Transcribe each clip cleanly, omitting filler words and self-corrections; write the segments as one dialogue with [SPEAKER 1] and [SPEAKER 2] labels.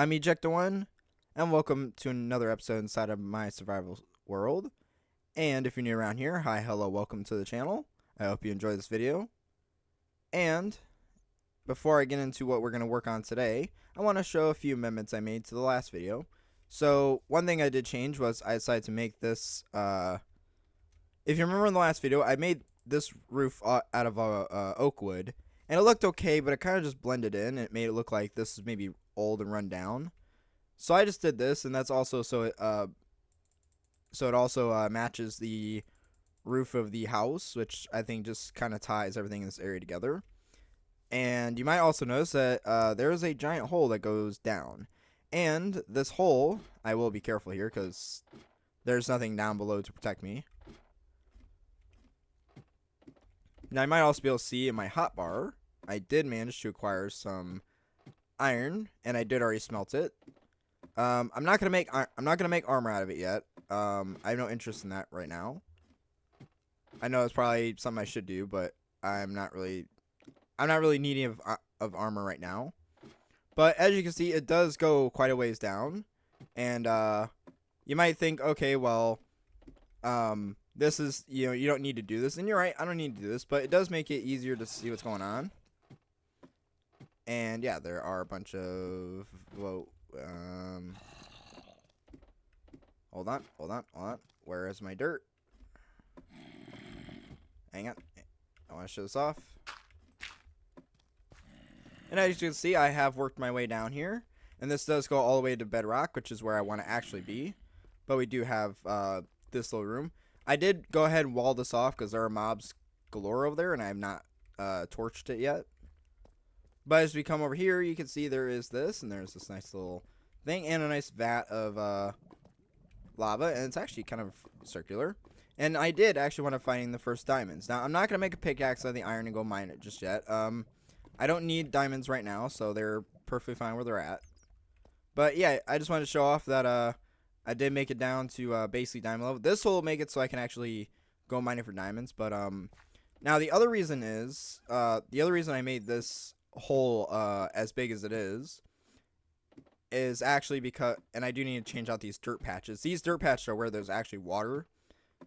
[SPEAKER 1] I'm Ejecta1, and welcome to another episode inside of my survival world. And if you're new around here, hi, hello, welcome to the channel. I hope you enjoy this video. And before I get into what we're going to work on today, I want to show a few amendments I made to the last video. So one thing I did change was I decided to make this, if you remember in the last video, I made this roof out of oak wood. And it looked okay, but it kind of just blended in, and it made it look like this is maybe old and run down. So I just did this, and that's also so it also matches the roof of the house, which I think just kind of ties everything in this area together. And you might also notice that there is a giant hole that goes down. And this hole, I will be careful here because there's nothing down below to protect me. Now, you might also be able to see in my hotbar, I did manage to acquire some iron, and I did already smelt it. I'm not gonna make armor out of it yet. I have no interest in that right now. I know it's probably something I should do, but I'm not really needing of armor right now. But as you can see, it does go quite a ways down, and you might think, okay, well, this is, you don't need to do this, and you're right, I don't need to do this, but it does make it easier to see what's going on. And yeah, there are a bunch of, whoa, hold on, where is my dirt? Hang on, I want to show this off. And as you can see, I have worked my way down here, and this does go all the way to bedrock, which is where I want to actually be. But we do have this little room. I did go ahead and wall this off because there are mobs galore over there, and I have not torched it yet. But as we come over here, you can see there is this, and there's this nice little thing, and a nice vat of lava, and it's actually kind of circular. And I did actually want to find the first diamonds. Now, I'm not going to make a pickaxe out of the iron and go mine it just yet. I don't need diamonds right now, so they're perfectly fine where they're at. But yeah, I just wanted to show off that I did make it down to basically diamond level. This will make it so I can actually go mining for diamonds. But now the other reason is I made this hole as big as it is actually because, and I do need to change out these dirt patches. These dirt patches are where there's actually water,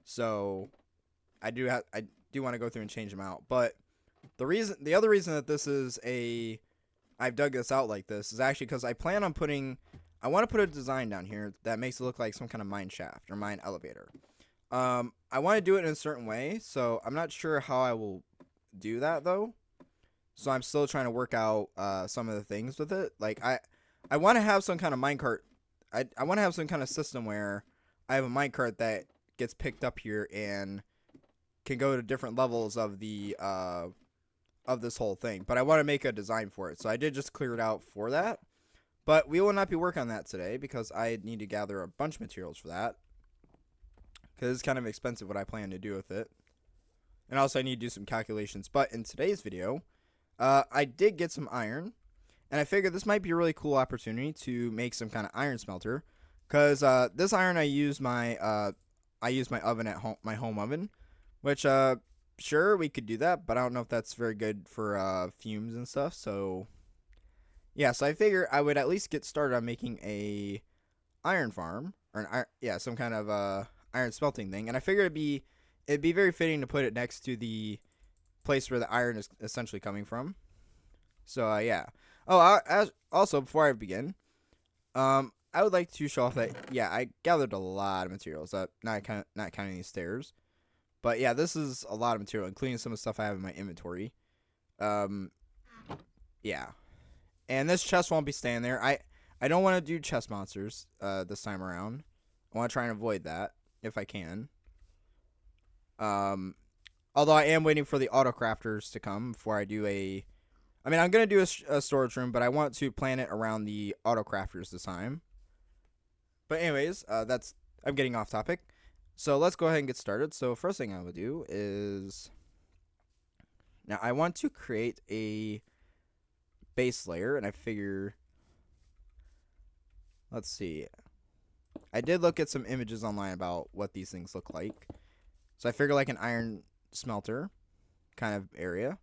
[SPEAKER 1] so I do want to go through and change them out. But the other reason that this is I've dug this out like this is actually because I want to put a design down here that makes it look like some kind of mine shaft or mine elevator. I want to do it in a certain way, so I'm not sure how I will do that though. So I'm still trying to work out some of the things with it. Like I want to have some kind of minecart. I want to have some kind of system where I have a minecart that gets picked up here and can go to different levels of the of this whole thing. But I want to make a design for it, so I did just clear it out for that. But we will not be working on that today because I need to gather a bunch of materials for that. Because it's kind of expensive what I plan to do with it. And also I need to do some calculations. But in today's video, I did get some iron. And I figured this might be a really cool opportunity to make some kind of iron smelter. Because this iron I use my oven at home, my home oven. Which, sure, we could do that. But I don't know if that's very good for fumes and stuff. So yeah, so I figure I would at least get started on making a iron farm, or some kind of iron smelting thing. And I figured it'd be very fitting to put it next to the place where the iron is essentially coming from. So yeah. Oh, also before I begin, I would like to show off that I gathered a lot of materials. Not counting these stairs, but yeah, this is a lot of material, including some of the stuff I have in my inventory. Yeah. And this chest won't be staying there. I don't want to do chest monsters this time around. I want to try and avoid that if I can. Although I am waiting for the auto crafters to come before I do I'm going to do a storage room, but I want to plan it around the auto crafters this time. But anyways, I'm getting off topic. So let's go ahead and get started. So first thing I will do is, now I want to create a base layer, and I figure, let's see, I did look at some images online about what these things look like, so I figure like an iron smelter kind of area.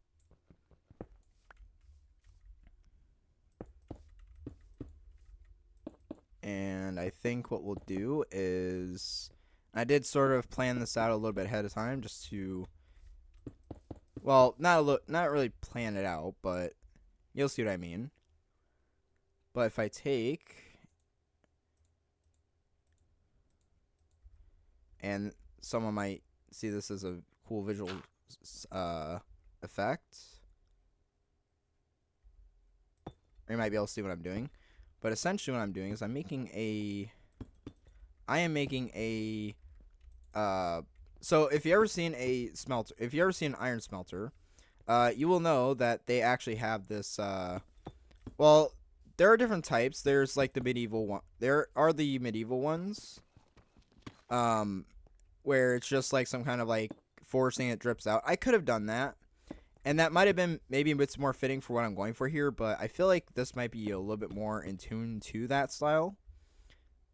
[SPEAKER 1] and I think what we'll do is, I did sort of plan this out a little bit ahead of time, just to, well, not really plan it out, but you'll see what I mean. But if I take, and someone might see this as a cool visual effect, or you might be able to see what I'm doing. But essentially what I'm doing is I am making a, so if you ever seen a smelter, if you ever seen an iron smelter, you will know that they actually have this, well, there are different types. There's like the medieval one. There are the medieval ones, where it's just like some kind of like forcing it drips out. I could have done that, and that might have been maybe a bit more fitting for what I'm going for here, but I feel like this might be a little bit more in tune to that style.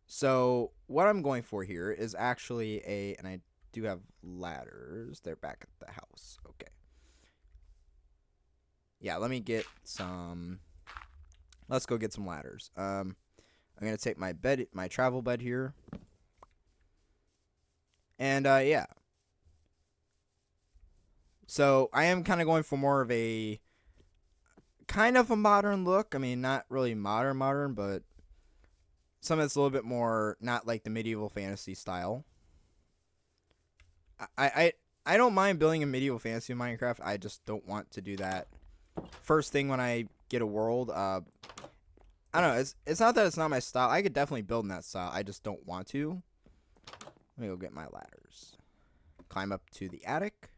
[SPEAKER 1] So what I'm going for here is actually and I do have ladders. They're back at the house. Okay. Yeah, let me get some. Let's go get some ladders. I'm gonna take my bed, my travel bed here, and yeah. So I am kind of going for more of a kind of a modern look. I mean, not really modern, but something that's a little bit more not like the medieval fantasy style. I don't mind building a medieval fantasy in Minecraft. I just don't want to do that first thing when I get a world. I don't know. It's not that it's not my style. I could definitely build in that style. I just don't want to. Let me go get my ladders. Climb up to the attic.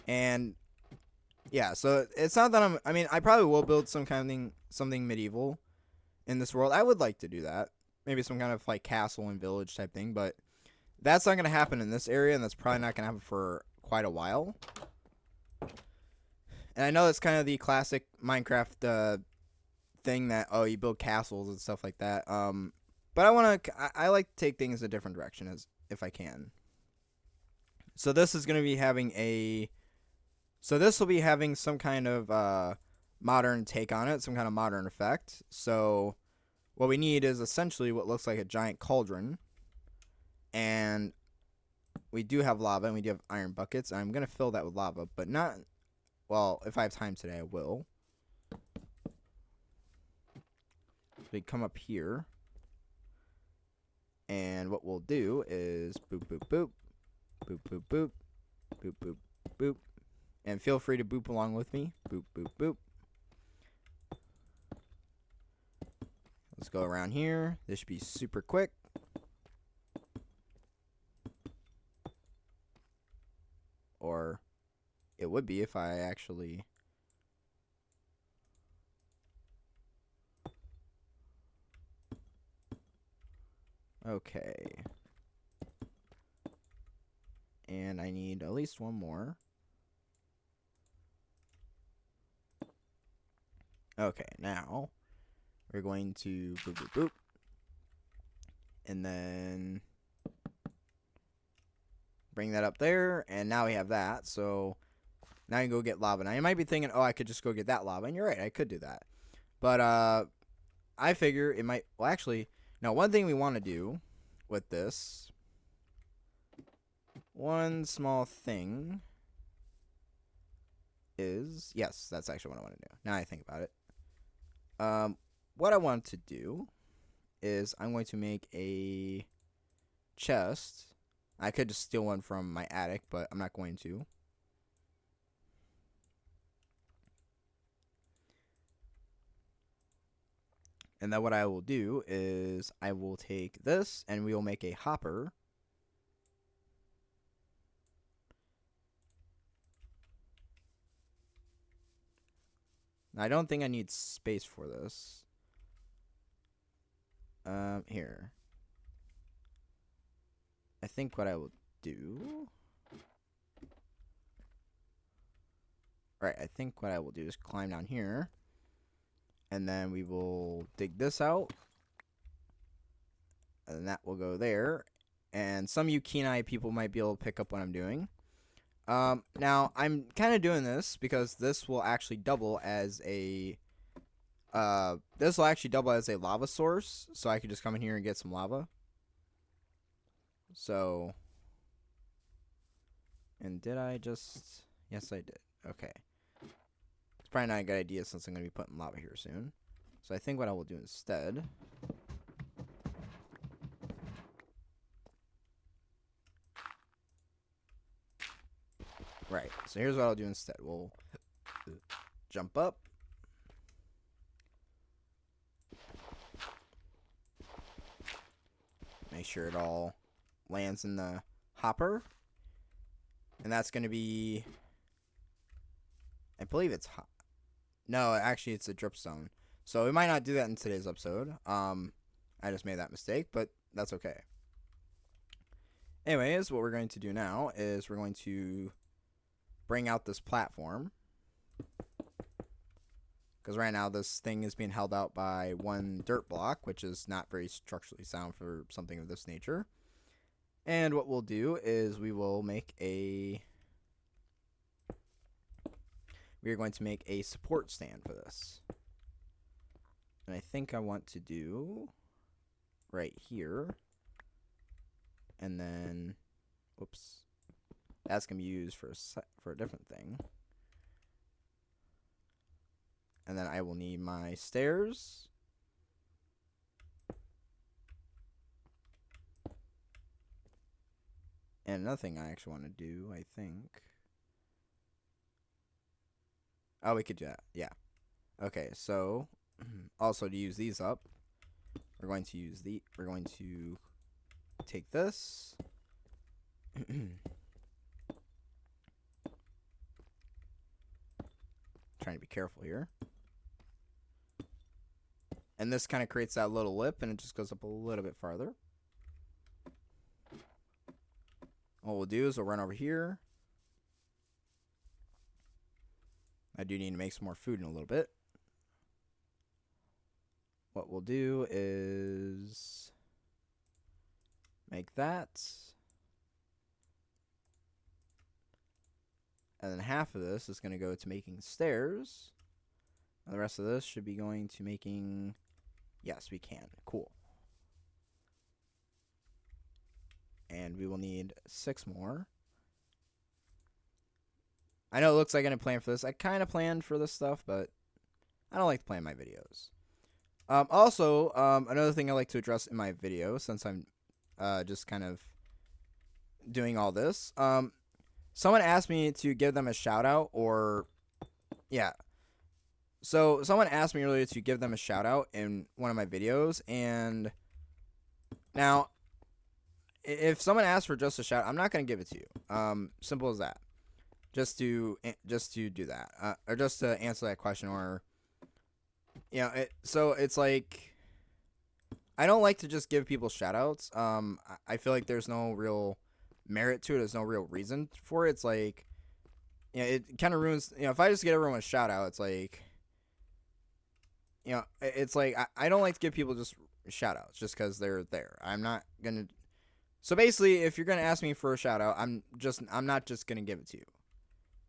[SPEAKER 1] And yeah, so it's not that I mean, I probably will build some kind of thing, something medieval in this world. I would like to do that. Maybe some kind of like castle and village type thing, but that's not going to happen in this area, and that's probably not going to happen for quite a while. And I know that's kind of the classic Minecraft thing that, oh, you build castles and stuff like that. But I like to take things a different direction as if I can. So this is going to be having this will be having some kind of modern take on it, some kind of modern effect. So what we need is essentially what looks like a giant cauldron. And we do have lava, and we do have iron buckets. I'm going to fill that with lava, but not, well, if I have time today, I will. So we come up here. And what we'll do is boop, boop, boop. Boop, boop, boop. Boop, boop, boop. And feel free to boop along with me. Boop, boop, boop. Let's go around here. This should be super quick. Or it would be if I actually... Okay. And I need at least one more. Okay, now we're going to boop, boop, boop. And then bring that up there. And now we have that. So now you can go get lava. Now you might be thinking, oh, I could just go get that lava. And you're right, I could do that. But I figure it might, well, actually, now one thing we want to do with this, one small thing is, yes, that's actually what I want to do. Now I think about it. What I want to do is I'm going to make a chest. I could just steal one from my attic, but I'm not going to. And then what I will do is I will take this and we will make a hopper. Now, I don't think I need space for this. Here. I think what I will do... Right, I think what I will do is climb down here. And then we will dig this out. And that will go there. And some of you keen-eyed people might be able to pick up what I'm doing. Now, I'm kind of doing this because this will actually double as a This will actually double as a lava source, so I could just come in here and get some lava. So, and did I just? Yes, I did. Okay. It's probably not a good idea since I'm going to be putting lava here soon. So I think what I will do instead. Right. So here's what I'll do instead. We'll jump up. Make sure it all lands in the hopper. And that's going to be, I believe it's hot. No, actually it's a dripstone. So we might not do that in today's episode. I just made that mistake, but that's okay. Anyways, what we're going to do now is we're going to bring out this platform. Because right now this thing is being held out by one dirt block, which is not very structurally sound for something of this nature. And what we'll do is we will make a... We are going to make a support stand for this. And I think I want to do right here. And then, whoops, that's going to be used for a different thing. And then I will need my stairs. And another thing I actually want to do, I think. Oh, we could do that. Yeah. Okay, so also to use these up, we're going to take this. Trying to be careful here. And this kind of creates that little lip, and it just goes up a little bit farther. What we'll do is we'll run over here. I do need to make some more food in a little bit. What we'll do is make that. And then half of this is going to go to making stairs. And the rest of this should be going to making... Yes, we can. Cool. And we will need 6 more. I know it looks like I didn't plan for this. I kind of planned for this stuff, but I don't like to plan my videos. Also, another thing I like to address in my video, since I'm just kind of doing all this, someone asked me to give them a shout out, or yeah. So someone asked me earlier to give them a shout out in one of my videos, and now if someone asks for just a shout, I'm not gonna give it to you. Simple as that. Just to do that, or just to answer that question, or you know, so it's like I don't like to just give people shout outs. I feel like there's no real merit to it. There's no real reason for it. It's like, you know, it kind of ruins, you know, if I just get everyone a shout out, it's like, you know, it's like I don't like to give people just shout outs just because they're there. I'm not gonna. So basically, if you're gonna ask me for a shout out, I'm not just gonna give it to you.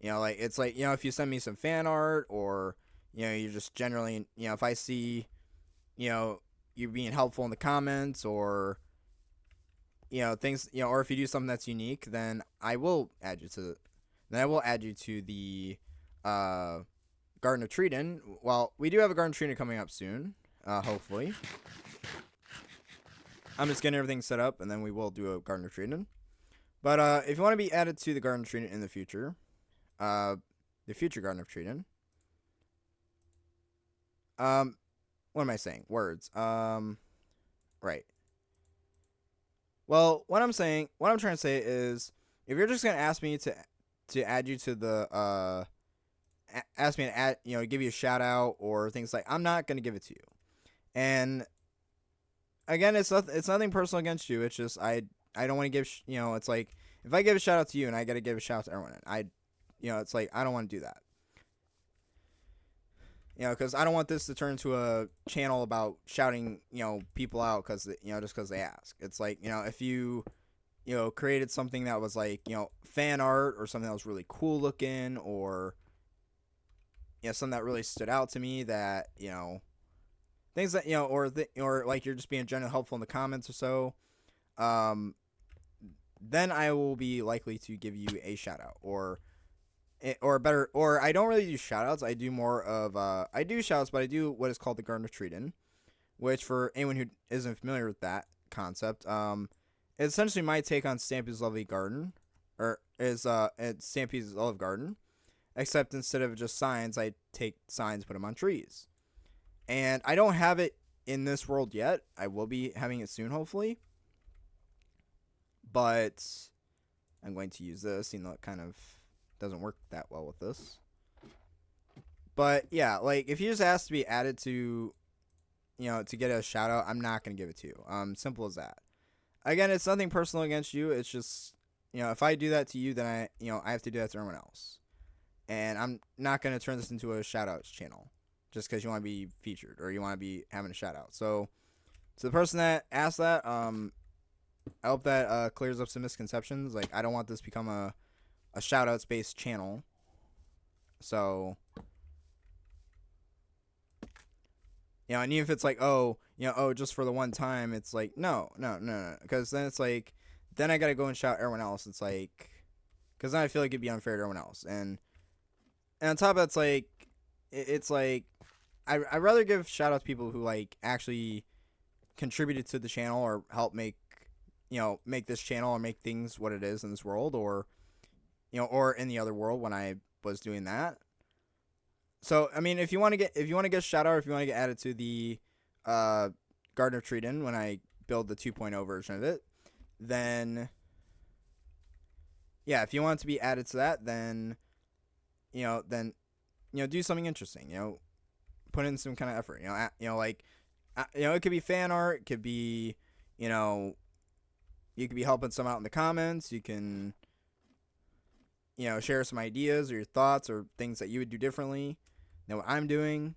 [SPEAKER 1] You know, like it's like, you know, if you send me some fan art, or you know, you just generally, you know, if I see, you know, you being helpful in the comments, or you know, things, you know, or if you do something that's unique, then I will add you to the Garden of Treaton. Well, we do have a Garden of Treaton coming up soon, hopefully. I'm just getting everything set up, and then we will do a Garden of Treaton. But if you want to be added to the Garden of Treaton in the future, the future Garden of Treaton. What am I saying? Words. Right. Well, what I'm trying to say is, if you're just gonna ask me to add you to the ask me to add, you know, give you a shout out or things like, I'm not gonna give it to you. And again, it's nothing personal against you. It's just I don't want to give, you know, it's like if I give a shout out to you and I gotta give a shout out to everyone, you know, it's like I don't want to do that. You know, because I don't want this to turn into a channel about shouting, you know, people out because, you know, just because they ask. It's like, you know, if you know, created something that was like, you know, fan art or something that was really cool looking, or, you know, something that really stood out to me that, you know, things that or like you're just being generally helpful in the comments or so, um, then I will be likely to give you a shout out or better, or I don't really do shout outs. I do more of I do shout outs, but I do what is called the Garden of Treatin', which for anyone who isn't familiar with that concept, it's essentially my take on Stampy's Lovely Garden, or is it's Stampy's Olive Garden, except instead of just signs, I take signs, put them on trees. And I don't have it in this world yet. I will be having it soon, hopefully. But I'm going to use this, even though it kind of doesn't work that well with this. But yeah, like if you just ask to be added to, to get a shout out, I'm not going to give it to you. Simple as that. Again, it's nothing personal against you. It's just, if I do that to you, then I have to do that to everyone else. And I'm not going to turn this into a shout outs channel just because you want to be featured or you want to be having a shout out. So to the person that asked that, I hope that clears up some misconceptions. Like, I don't want this to become a shout outs based channel. So, and even if it's like, just for the one time, it's like, no. Because then it's like, then I got to go and shout everyone else. It's like, because then I feel like it'd be unfair to everyone else. And on top of that, it's like, I'd rather give shout outs to people who like actually contributed to the channel or help make this channel or make things what it is in this world, or or in the other world when I was doing that. So I mean, if you want to get a shout out, or if you want to get added to the Garden of Treatin' when I build the 2.0 version of it, then yeah, if you want to be added to that, then do something interesting. Put in some kind of effort. It could be fan art. It could be, you could be helping someone out in the comments. You can, share some ideas or your thoughts or things that you would do differently than what I'm doing.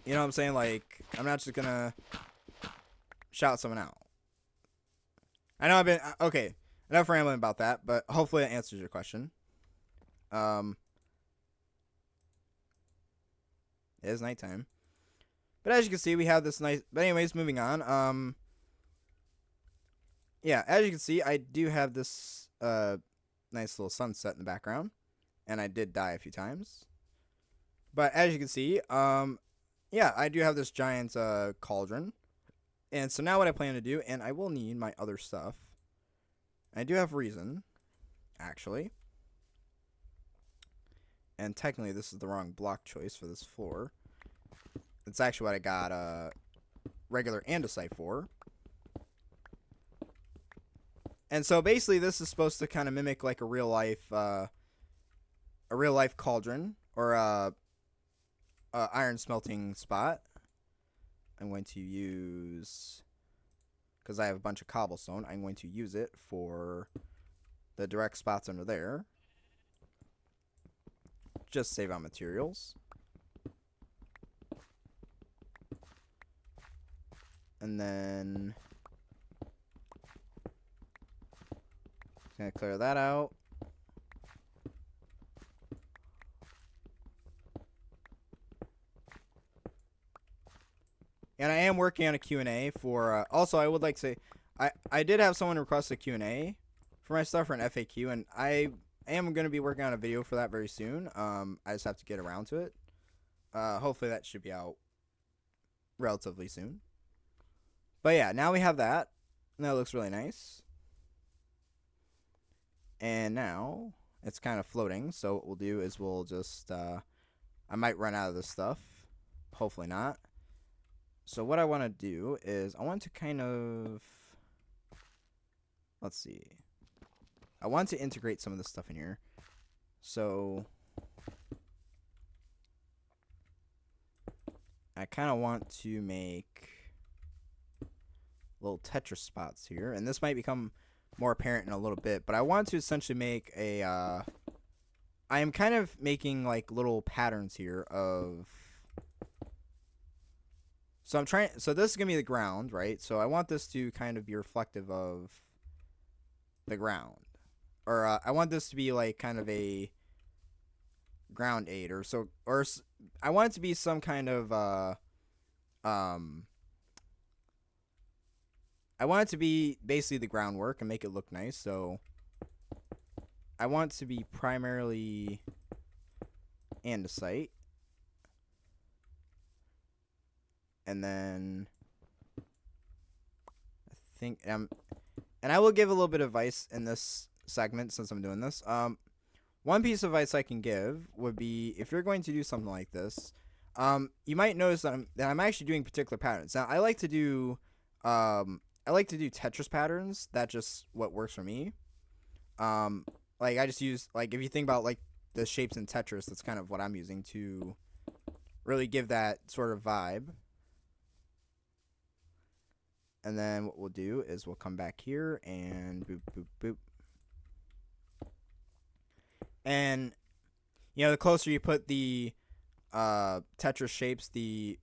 [SPEAKER 1] You know what I'm saying? Like, I'm not just gonna shout someone out. I know I've been okay. Enough rambling about that, but hopefully that answers your question. It is nighttime. But as you can see, we have this nice... But anyways, moving on. Yeah, as you can see, I do have this nice little sunset in the background. And I did die a few times. But as you can see, yeah, I do have this giant cauldron. And so now what I plan to do, and I will need my other stuff. I do have reason, actually. And technically, this is the wrong block choice for this floor. It's actually what I got regular andesite for. And so basically, this is supposed to kind of mimic like a real life cauldron or iron smelting spot. I'm going to use, because I have a bunch of cobblestone, I'm going to use it for the direct spots under there. Just save on materials. And then just gonna clear that out. And I am working on a Q&A for also I would like to say I did have someone request a Q&A for my stuff for an FAQ, and I am going to be working on a video for that very soon. I just have to get around to it. Hopefully that should be out relatively soon. But yeah, now we have that. And that looks really nice. And now it's kind of floating. So what we'll do is we'll just, I might run out of this stuff. Hopefully not. So what I want to do is I want to kind of, let's see. I want to integrate some of this stuff in here. So I kind of want to make little Tetris spots here. And this might become more apparent in a little bit. But I want to essentially make a... I am kind of making like little patterns here of... So I'm trying... So this is going to be the ground, right? So I want this to kind of be reflective of the ground. Or I want this to be like kind of a ground aid, or I want it to be some kind of um, I want it to be basically the groundwork and make it look nice. So I want it to be primarily andesite, and then I think and I will give a little bit of advice in this segment since I'm doing this. One piece of advice I can give would be if you're going to do something like this, you might notice that I'm actually doing particular patterns. Now I like to do Tetris patterns. That's just what works for me. Like I just use like if you think about like the shapes in Tetris, that's kind of what I'm using to really give that sort of vibe. And then what we'll do is we'll come back here and boop boop boop. And you know, the closer you put the Tetris shapes, the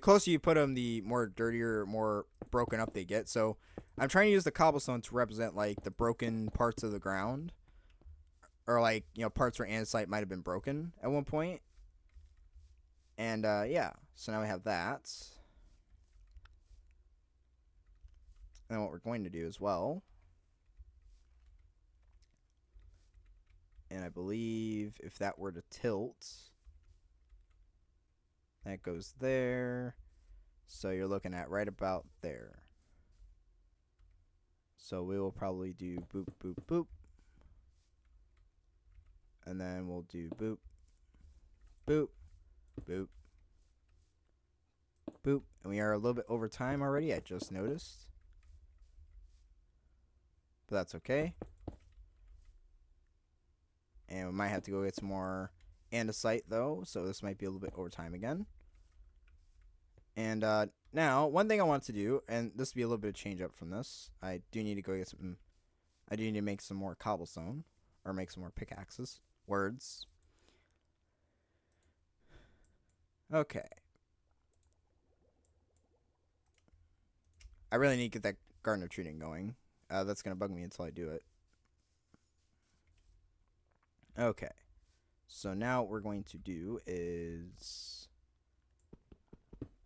[SPEAKER 1] closer you put them, the more dirtier, more broken up they get. So I'm trying to use the cobblestone to represent like the broken parts of the ground, or like, you know, parts where andesite might have been broken at one point. And yeah, so now we have that. And what we're going to do as well, and I believe if that were to tilt, that goes there. So you're looking at right about there. So we will probably do boop, boop, boop. And then we'll do boop, boop, boop, boop. And we are a little bit over time already, I just noticed. But that's okay. And we might have to go get some more andesite though, so this might be a little bit over time again. And now, one thing I want to do, and this will be a little bit of change up from this, I do need to go get some, I do need to make some more cobblestone, or make some more pickaxes, words. Okay. I really need to get that garden of treating going. That's going to bug me until I do it. Okay. So now what we're going to do is...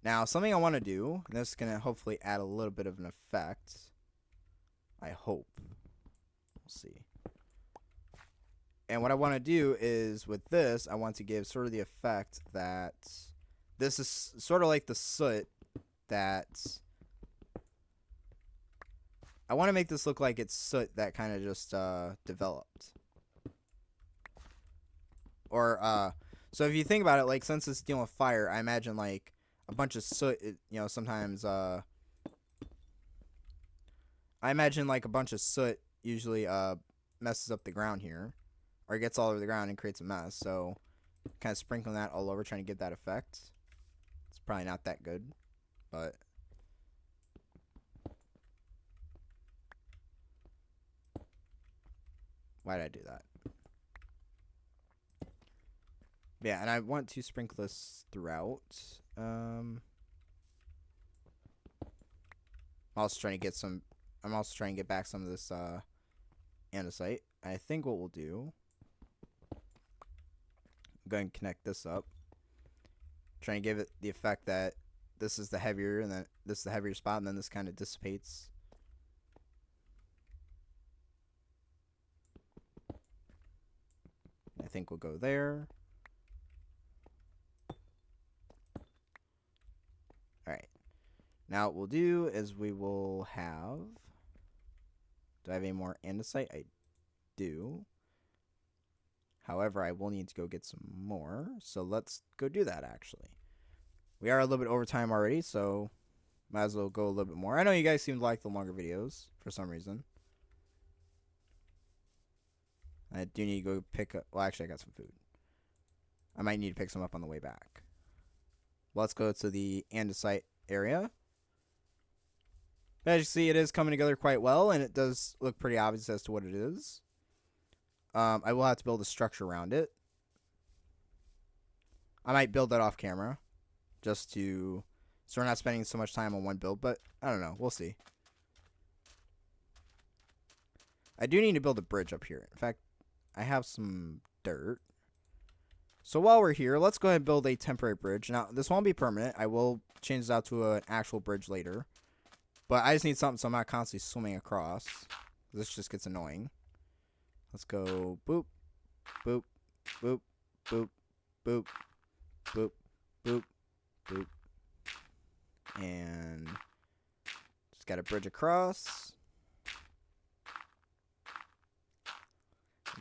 [SPEAKER 1] Now, something I want to do, and this is going to hopefully add a little bit of an effect. I hope. We'll see. And what I want to do is, with this, I want to give sort of the effect that this is sort of like the soot that... I want to make this look like it's soot that kind of just developed. Or, so if you think about it, like, since it's dealing with fire, I imagine, like, a bunch of soot, you know, sometimes, I imagine, like, a bunch of soot usually, messes up the ground here. Or it gets all over the ground and creates a mess, so kind of sprinkling that all over, trying to get that effect. It's probably not that good, but... Why did I do that? Yeah, and I want to sprinkle this throughout. I'm also trying to get some... I'm also trying to get back some of this andesite. I think what we'll do... I'm going to connect this up. Trying to give it the effect that this is the heavier, and then this is the heavier spot, and then this kind of dissipates. I think we'll go there. Alright. Now what we'll do is we will have... Do I have any more andesite? I do. However, I will need to go get some more. So let's go do that, actually. We are a little bit over time already, so might as well go a little bit more. I know you guys seem to like the longer videos for some reason. I do need to go pick up... Well, actually, I got some food. I might need to pick some up on the way back. Let's go to the andesite area. As you see, it is coming together quite well, and it does look pretty obvious as to what it is. I will have to build a structure around it. I might build that off camera, just to... So we're not spending so much time on one build, but I don't know. We'll see. I do need to build a bridge up here. In fact, I have some dirt. So while we're here, let's go ahead and build a temporary bridge. Now, this won't be permanent. I will change this out to an actual bridge later. But I just need something so I'm not constantly swimming across. This just gets annoying. Let's go boop, boop, boop, boop, boop, boop, boop, boop. And just got a bridge across.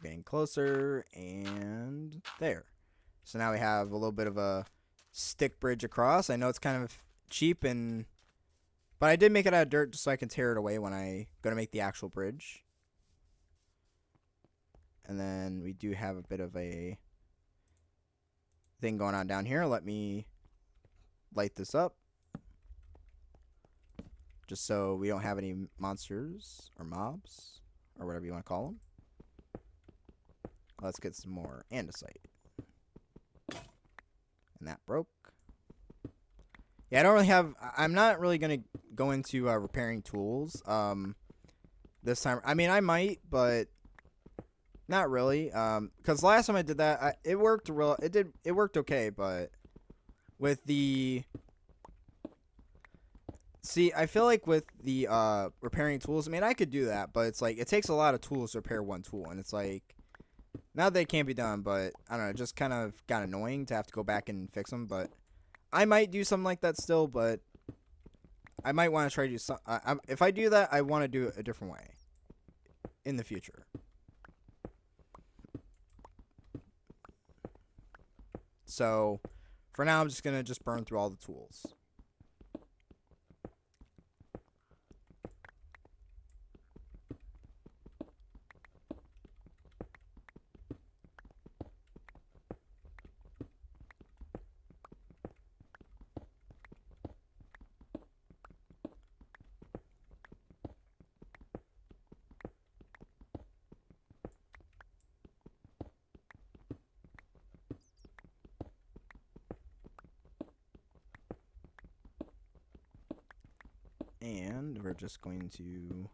[SPEAKER 1] Getting closer, and there. So now we have a little bit of a stick bridge across. I know it's kind of cheap, but I did make it out of dirt just so I can tear it away when I go to make the actual bridge. And then we do have a bit of a thing going on down here. Let me light this up, just so we don't have any monsters or mobs or whatever you want to call them. Let's get some more andesite. And that broke. Yeah, I don't really have... I'm not really going to go into repairing tools this time. I mean, I might, but not really. Because last time I did that, it worked it worked okay, but with the... See, I feel like with the repairing tools, I mean, I could do that, but it's like, it takes a lot of tools to repair one tool, and it's like... Not that it can't be done, but I don't know, it just kind of got annoying to have to go back and fix them, but I might do something like that still, but I might want to try to do some... if I do that, I want to do it a different way in the future. So, for now, I'm just going to burn through all the tools. And we're just going to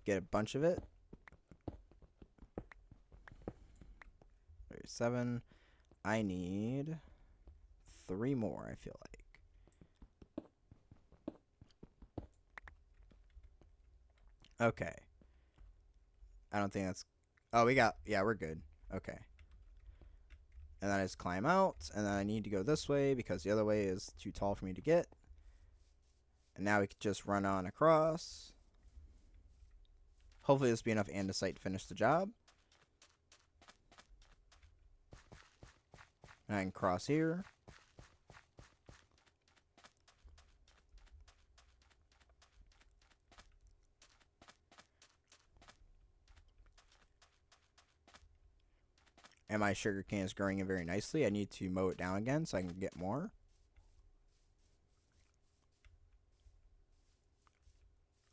[SPEAKER 1] get a bunch of it. 37. I need 3 more, I feel like. Okay. I don't think that's... Oh, we got... Yeah, we're good. Okay. And then I just climb out, and then I need to go this way because the other way is too tall for me to get. And now we can just run on across. Hopefully this will be enough andesite to finish the job. And I can cross here. And my sugar cane is growing in very nicely. I need to mow it down again so I can get more.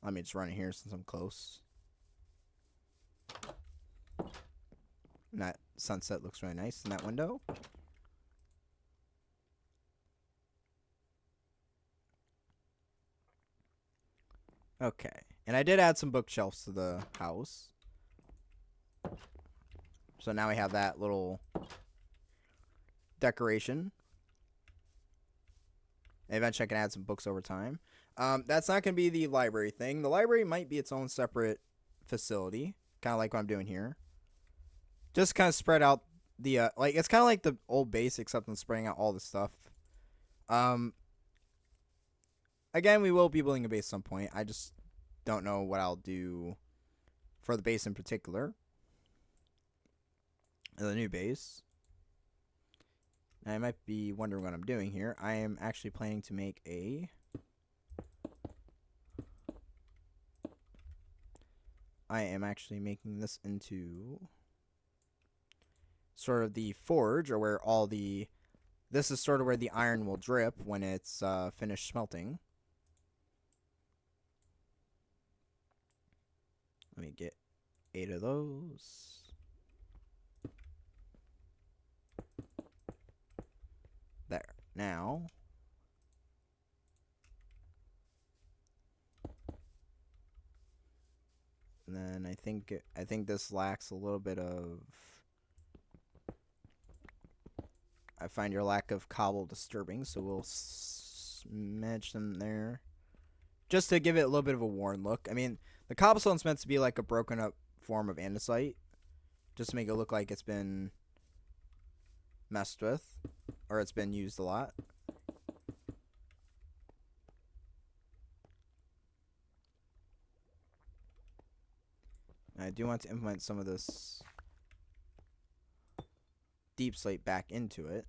[SPEAKER 1] Let me just run it here since I'm close. And that sunset looks really nice in that window. Okay. And I did add some bookshelves to the house. So now we have that little decoration. And eventually I can add some books over time. That's not going to be the library thing. The library might be its own separate facility. Kind of like what I'm doing here. Just kind of spread out the, like, it's kind of like the old base, except I'm spreading out all the stuff. Again, we will be building a base at some point. I just don't know what I'll do for the base in particular. The new base. Now, I might be wondering what I'm doing here. I am actually planning to make a... I am actually making this into sort of the forge, or where all the... This is sort of where the iron will drip when it's finished smelting. Let me get 8 of those. There. Now... And then I think this lacks a little bit of I find your lack of cobble disturbing, so we'll smudge them there. Just to give it a little bit of a worn look. I mean, the cobblestone's meant to be like a broken up form of andesite. Just to make it look like it's been messed with. Or it's been used a lot. I do want to implement some of this deep slate back into it.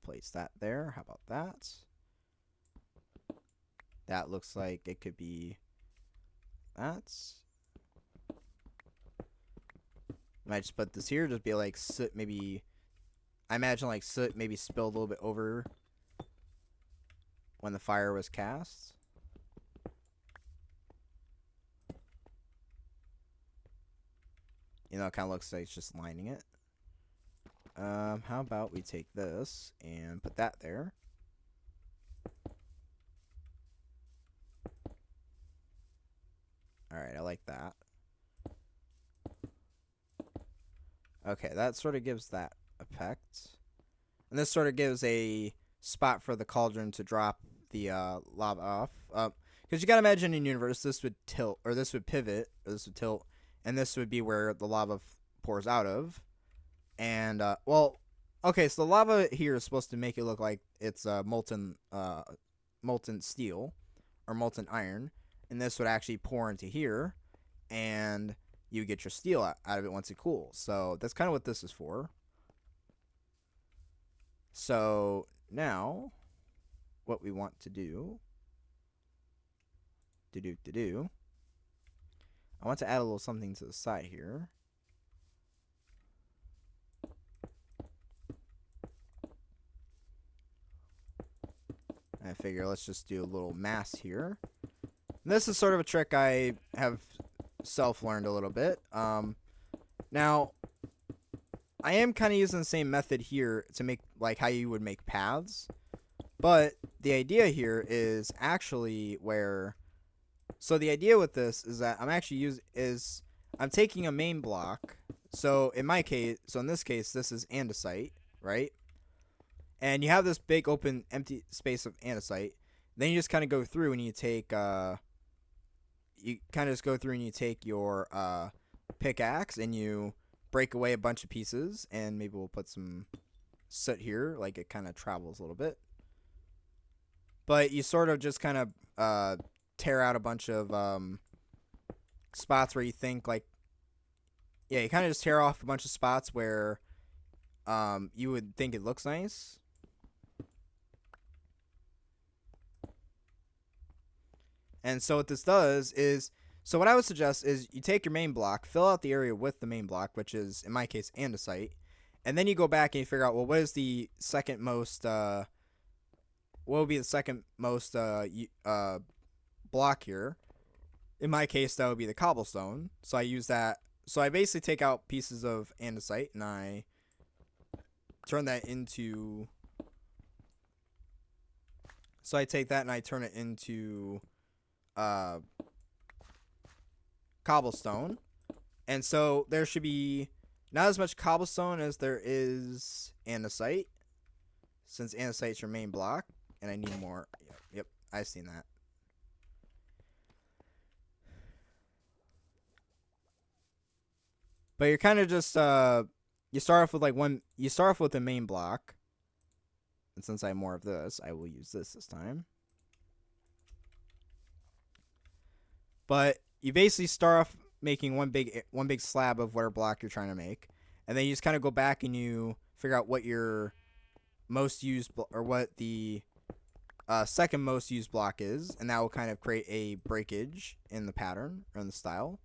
[SPEAKER 1] Place that there. How about that? That looks like it could be that. Might just put this here. Just be like soot, maybe. I imagine like soot maybe spilled a little bit over when the fire was cast. You know, it kind of looks like it's just lining it. How about we take this and put that there. Alright, I like that. Okay, that sort of gives that effect. And this sort of gives a spot for the cauldron to drop the lava off. Because you gotta imagine in universe, this would tilt, or this would pivot, or this would tilt, and this would be where the lava pours out of. And, well, okay, so the lava here is supposed to make it look like it's molten steel, or molten iron, and this would actually pour into here, and you get your steel out of it once it cools. So that's kind of what this is for. So now, what we want to do, I want to add a little something to the side here. I figure let's just do a little mass here. And this is sort of a trick I have self-learned a little bit. Now, I am kind of using the same method here to make like how you would make paths. But the idea here is actually where... So the idea with this is that I'm actually I'm taking a main block. So in my case, in this case, this is andesite, right? And you have this big open empty space of andesite. Then you just kind of go through and you take your pickaxe and you break away a bunch of pieces, and maybe we'll put some soot here, like it kind of travels a little bit. But you sort of just kind of tear out a bunch of spots where you think like, yeah, you kind of just tear off a bunch of spots where you would think it looks nice. And so what this does is, so what I would suggest is you take your main block, fill out the area with the main block, which is, in my case, andesite, and then you go back and you figure out, well, what is the second most, what would be the second most block here? In my case, that would be the cobblestone. So I use that. So I basically take out pieces of andesite and I turn that into, so I take that and I turn it into cobblestone. And so there should be not as much cobblestone as there is andesite, since andesite is your main block, and I need more. Yep, I've seen that. But you're kind of just you start off with like you start off with the main block, and since I have more of this, I will use this time. But you basically start off making one big slab of whatever block you're trying to make, and then you just kind of go back and you figure out what your most used or what the second most used block is, and that will kind of create a breakage in the pattern or in the style.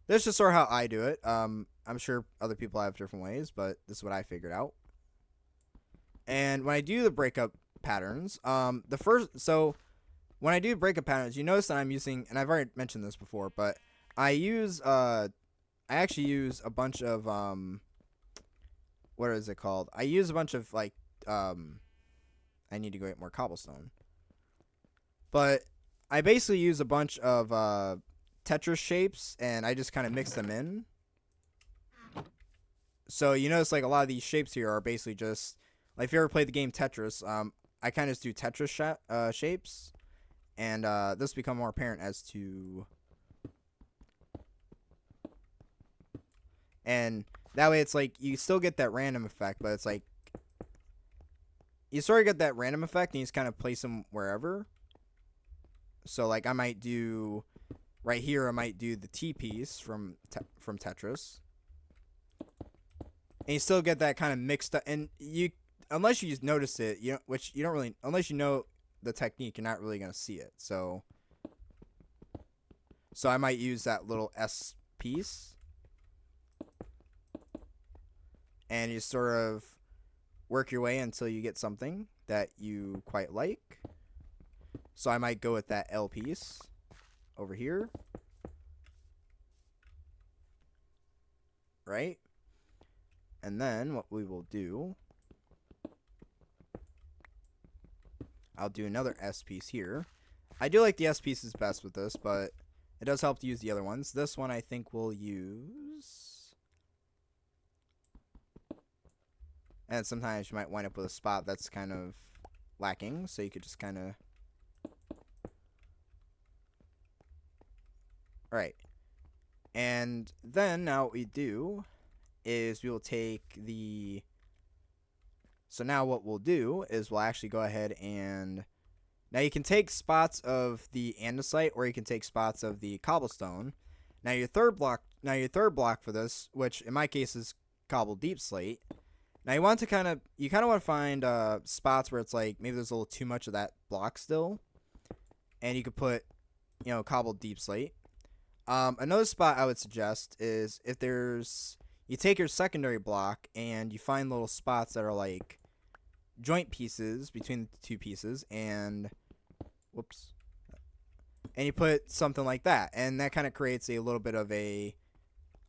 [SPEAKER 1] This is just sort of how I do it. I'm sure other people have different ways, but this is what I figured out. And when I do the breakup patterns, when I do breakup patterns, you notice that I'm using, and I've already mentioned this before, but I actually use a bunch of, what is it called? I use a bunch of, like, I need to go get more cobblestone. But I basically use a bunch of, Tetris shapes, and I just kind of mix them in. So you notice like a lot of these shapes here are basically just like if you ever played the game Tetris. I kind of just do Tetris shapes, and this become more apparent as to. And that way, it's like you still get that random effect, but it's like you sort of get that random effect, and you just kind of place them wherever. So like I might do right here. I might do the T piece from Tetris. And you still get that kind of mixed up, and you, unless you just notice it, which you don't really, unless you know the technique, you're not really gonna see it. So I might use that little S piece, and you sort of work your way until you get something that you quite like. So I might go with that L piece over here, right? And then what we will do, I'll do another S piece here. I do like the S pieces best with this, but it does help to use the other ones. This one I think we'll use. And sometimes you might wind up with a spot that's kind of lacking, so you could just kind of. Alright. And then now what we do is we will take the. So now what we'll do is we'll actually go ahead and. Now you can take spots of the andesite, or you can take spots of the cobblestone. Now your third block for this, which in my case is cobble deep slate. Now you want to kind of want to find spots where it's like maybe there's a little too much of that block still, and you could put, cobble deep slate. Another spot I would suggest is if you take your secondary block and you find little spots that are like joint pieces between the two pieces, and you put something like that, and that kind of creates a little bit of a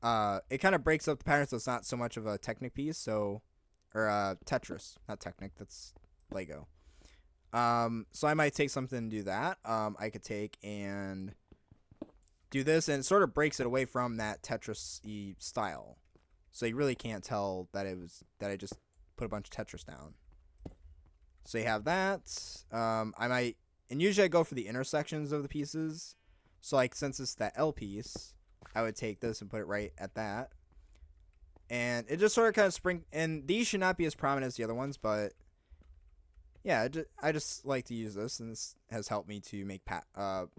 [SPEAKER 1] it kind of breaks up the pattern, so it's not so much of a Technic piece, or Tetris, not Technic, that's Lego. So I might take something and do that. I could take and do this, and it sort of breaks it away from that Tetris-y style, so you really can't tell that I just put a bunch of Tetris down. So you have that. And usually I go for the intersections of the pieces. So like since it's that L piece, I would take this and put it right at that. And it just sort of kind of and these should not be as prominent as the other ones, but yeah, I just like to use this, and this has helped me to make and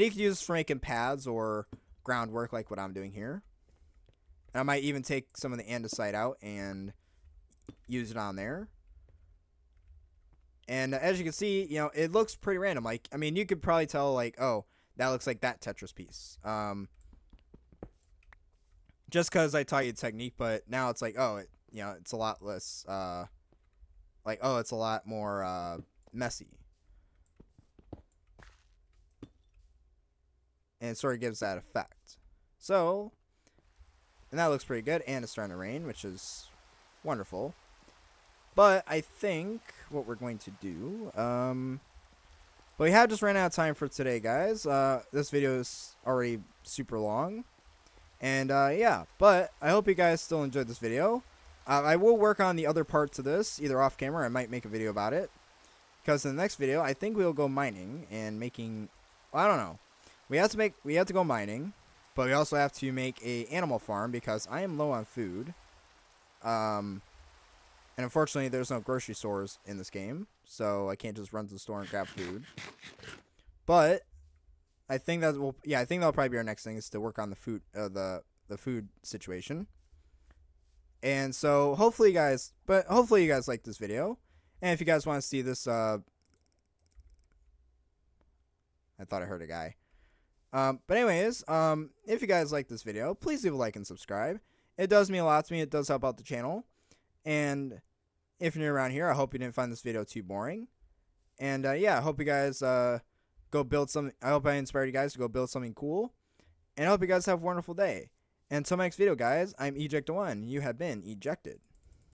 [SPEAKER 1] you can use this for making paths or groundwork like what I'm doing here. And I might even take some of the andesite out and use it on there. And as you can see, it looks pretty random. Like, I mean, you could probably tell, like, oh, that looks like that Tetris piece. Just because I taught you the technique, but now it's like, oh, it's a lot less, it's a lot more messy. And it sort of gives that effect. So, and that looks pretty good, and it's starting to rain, which is wonderful. But I think what we're going to do, but we have just ran out of time for today, guys. This video is already super long, and yeah. But I hope you guys still enjoyed this video. I will work on the other parts of this, either off camera, or I might make a video about it. Because in the next video, I think we'll go mining and making. Well, I don't know. We have to go mining, but we also have to make a animal farm because I am low on food. And unfortunately, there's no grocery stores in this game, so I can't just run to the store and grab food. But I think I think that'll probably be our next thing, is to work on the food, the food situation. And so hopefully you guys like this video, and if you guys want to see this, I thought I heard a guy. But anyways, if you guys like this video, please leave a like and subscribe. It does mean a lot to me. It does help out the channel. And if you're new around here, I hope you didn't find this video too boring. And yeah, I hope you guys go build something. I hope I inspired you guys to go build something cool. And I hope you guys have a wonderful day. And until my next video, guys, I'm Eject1. You have been ejected.